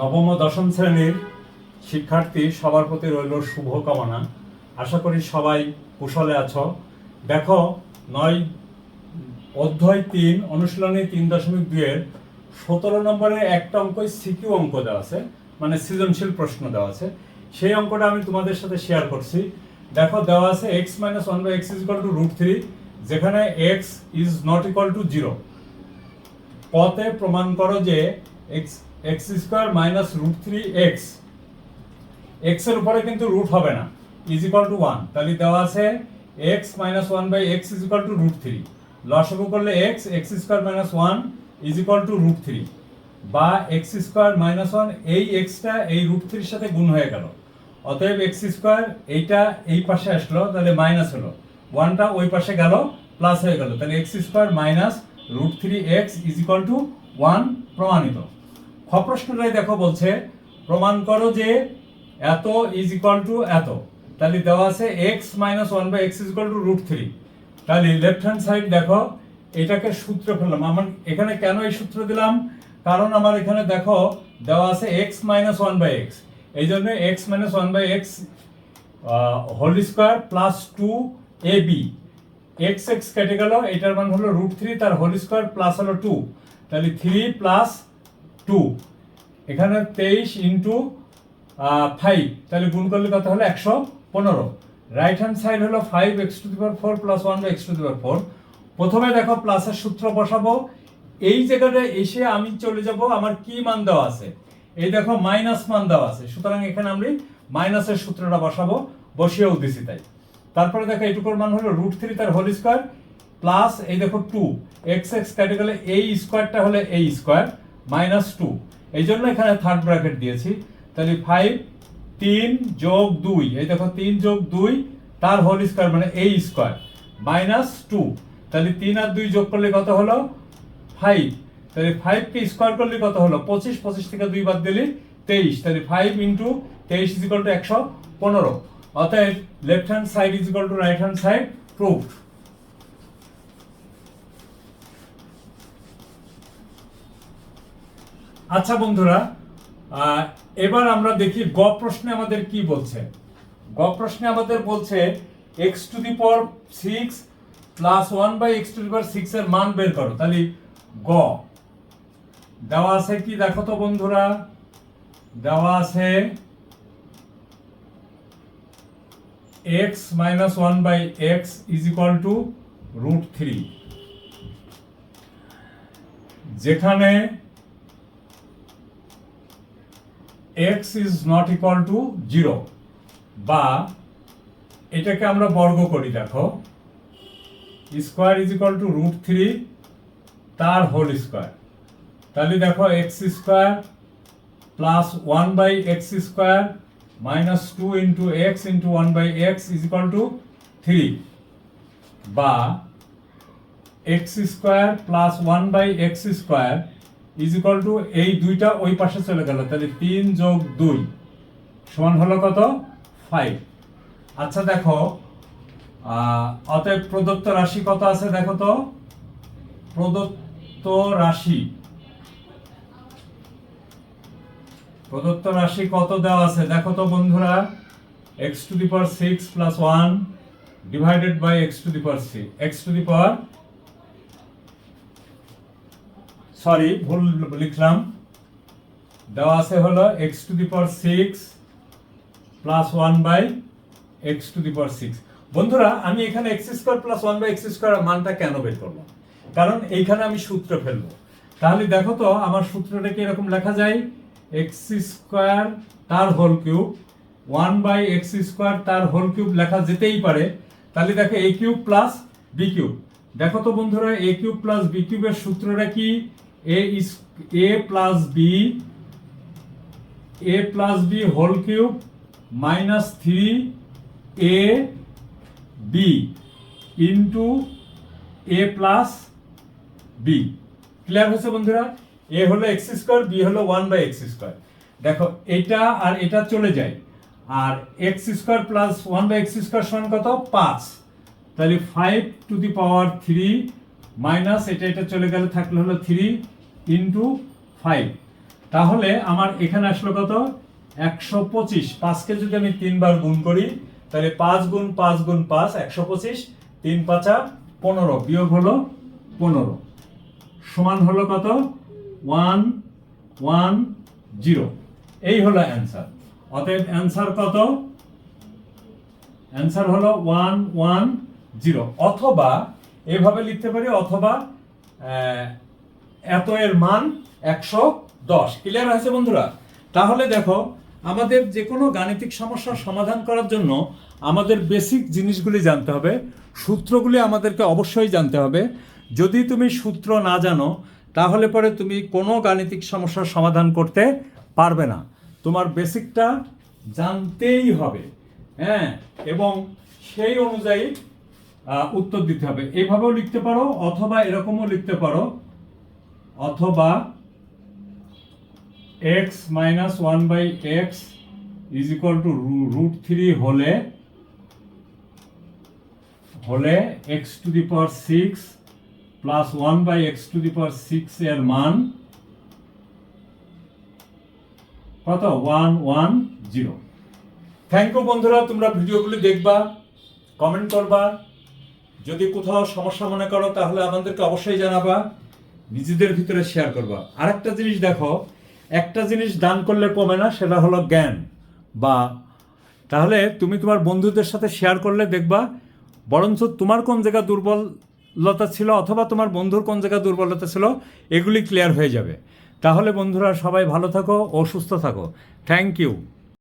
নবম ও দশম শ্রেণীর শিক্ষার্থী সবার প্রতি রইল শুভকামনা। আশা করি সবাই কুশলে আছো। দেখো, 9 অধ্যায় 3 অনুশীলনী 3.2 17 নম্বরের একটা অঙ্ক সিকিউ অঙ্ক দেওয়া আছে, মানে সৃজনশীল প্রশ্ন দেওয়া আছে। সেই অঙ্কটা আমি তোমাদের সাথে শেয়ার করছি। দেখো, দেওয়া আছে x - 1/x = √3, যেখানে x is not equal to 0। পথে প্রমাণ করো যে x² - √3x, x এর উপরে কিন্তু রুট হবে না, ইজ ইকুয়াল টু 1। তাহলে দেওয়া আছে x - 1/x = √3, লসাগু করলে x² - 1 ইজ ইকুয়াল টু √3, বা x² - 1 এই xটা এই √3 এর সাথে গুণ হয়ে গেল। অতএব x² এইটা এই পাশে আসলো, তাহলে মাইনাস হলো, 1টা ওই পাশে গেল, প্লাস হয়ে গেল। তাহলে x² - √3x is equal to 1 প্রমাণিত। খ প্রশ্নটাই দেখো, বলছে প্রমাণ করো যে এত ইজ ইকুয়াল টু এত। তাহলে দেওয়া আছে x - 1/x = √3। তাহলে লেফট হ্যান্ড সাইড দেখো, এটাকে সূত্র ফেললাম। আমার এখানে কেন এই সূত্র দিলাম, কারণ আমার এখানে দেখো দেওয়া আছে x - 1/x, এই জন্য x - 1/x whole square plus 2ab, x x কেটে গেল, এটার মান হলো √3, তার হোল স্কয়ার প্লাস হলো 2, তাহলে 3 প্লাস 2, এখানে 23 ইন্টু 5, তাহলে গুণ করলে কত হলো 115। রাইট হ্যান্ড সাইড হলো 5x⁴ প্লাস 1/x⁴। প্রথমে দেখো প্লাসের সূত্র বসাবো। এই জায়গাটা এসে আমি চলে যাব, আমার কি মান দেওয়া আছে, এই দেখো মাইনাস মান দেওয়া আছে, সুতরাং এখানে আমি মাইনাসের সূত্রটা বসাবো, বসিয়েও দিছি তাই। তারপরে দেখো এইটুকুর মান হলো √3, তার হোল স্কয়ার প্লাস এই দেখো 2, x x কেটে গেলে এই স্কয়ারটা হলো এই স্কয়ার মাইনাস 2, এই জন্য এখানে থার্ড ব্র্যাকেট দিয়েছি। তাহলে 5 3 যোগ 2, এই দেখো 3 যোগ 2 তার হোল স্কয়ার মানে এই স্কয়ার মাইনাস 2, তাহলে 3 আর 2 যোগ করলে কত হলো 5, তাহলে 5 কে স্কয়ার করলে কত হলো 25, 25 থেকে 2 বাদ দিলে 23, তাহলে 5 ইনটু 23 ইজ ইকুয়াল টু 115। অতএব left hand side is equal to right hand side, proved. আচ্ছা বন্ধুরা, এবার আমরা দেখি গ প্রশ্নে আমাদের কি বলছে। গ প্রশ্নে আমাদের বলছে x⁶ প্লাস 1/x⁶ এর মান বের করো। তাহলে গ দেওয়া আছে কি দেখো তো বন্ধুরা, দেওয়া আছে x - 1/x is equal to √3, যেখানে x is not equal to 0, বা এটাকে আমরা বর্গ করি, দেখো স্কয়ার ইজ ইকুয়াল টু √3 তার হোল স্কয়ার। তাহলে দেখো x² plus 1/x² minus 2 into x into 1/x is equal to 3, বা x² plus 1/x² is equal to এই দুইটা ওই পাশে চলে গেল, তাহলে 3 যোগ 2 সমান হলো কত 5। আচ্ছা দেখো, অতএব প্রদত্ত রাশি কত আছে দেখো তো, প্রদত্ত রাশি কত দেওয়া আছে দেখো তো বন্ধুরা, x⁶ plus 1 divided bye sorry ভুল লিখলাম, দেওয়া আছে হলো x⁶ প্লাস 1/x⁶। বন্ধুরা, আমি এখানে x² প্লাস 1/x² মানটা কেন বের করলাম, কারণ এইখানে আমি সূত্র ফেলবো। তাহলে দেখো তো আমার সূত্রটা কি এরকম লেখা যায়, x² তার হোল কিউব 1/x² তার হোল কিউব লেখা যেতেই পারে। তাহলে দেখো a³ প্লাস b³ দেখো তো বন্ধুরা, a³ প্লাস b³ এর সূত্রটা কি, a plus b whole cube minus 3ab into a plus b। Clear হয়েছে বন্ধুরা? a হলো x², b হলো 1/x²। দেখো এটা আর এটা চলে যায়, আর x² প্লাস 1/x² সমান কত 5, তাহলে 5³ মাইনাস এটা চলে গেলে থাকলে হলো 3 ইন্টু 5, তাহলে আমার এখানে আসলো কত 125। 5কে যদি আমি 3 বার গুণ করি তাহলে 5 গুণ 5 গুণ 5 125, 3 5 15, বিয়োগ হলো 15, সমান হলো কত 110। এই হলো অ্যান্সার। অতএব অ্যান্সার কত? অ্যান্সার হলো 110। অথবা এভাবে লিখতে পারি, অথবা এত এর মান 110। ক্লিয়ার হয়েছে বন্ধুরা? তাহলে দেখো, আমাদের যে কোনো গাণিতিক সমস্যার সমাধান করার জন্য আমাদের বেসিক জিনিসগুলি জানতে হবে, সূত্রগুলি আমাদেরকে অবশ্যই জানতে হবে। যদি তুমি সূত্র না জানো তাহলে পরে তুমি কোনো গাণিতিক সমস্যার সমাধান করতে পারবে না। তোমার বেসিকটা জানতেই হবে, হ্যাঁ, এবং সেই অনুযায়ী উত্তর দিতে হবে। এইভাবেও লিখতে পারো, অথবা এরকমও লিখতে পারো, অথবা x minus 1/x is equal to √3 হলে x to the power 6 plus 1/x to the power 6 এর মান কত? 110। থ্যাংক ইউ বন্ধুরা, তোমরা ভিডিওগুলি দেখবা, কমেন্ট করবা, যদি কোথাও সমস্যা মনে করো তাহলে আমাদেরকে অবশ্যই জানাবা, নিজেদের ভিতরে শেয়ার করবা। আরেকটা জিনিস দেখো, একটা জিনিস দান করলে কমে না, সেটা হলো জ্ঞান। বা তাহলে তুমি তোমার বন্ধুদের সাথে শেয়ার করলে দেখবা বরঞ্চ তোমার কোন জায়গা দুর্বলতা ছিল অথবা তোমার বন্ধুর কোন জায়গা দুর্বলতা ছিল এগুলি ক্লিয়ার হয়ে যাবে। তাহলে বন্ধুরা সবাই ভালো থাকো ও সুস্থ থাকো। Thank you.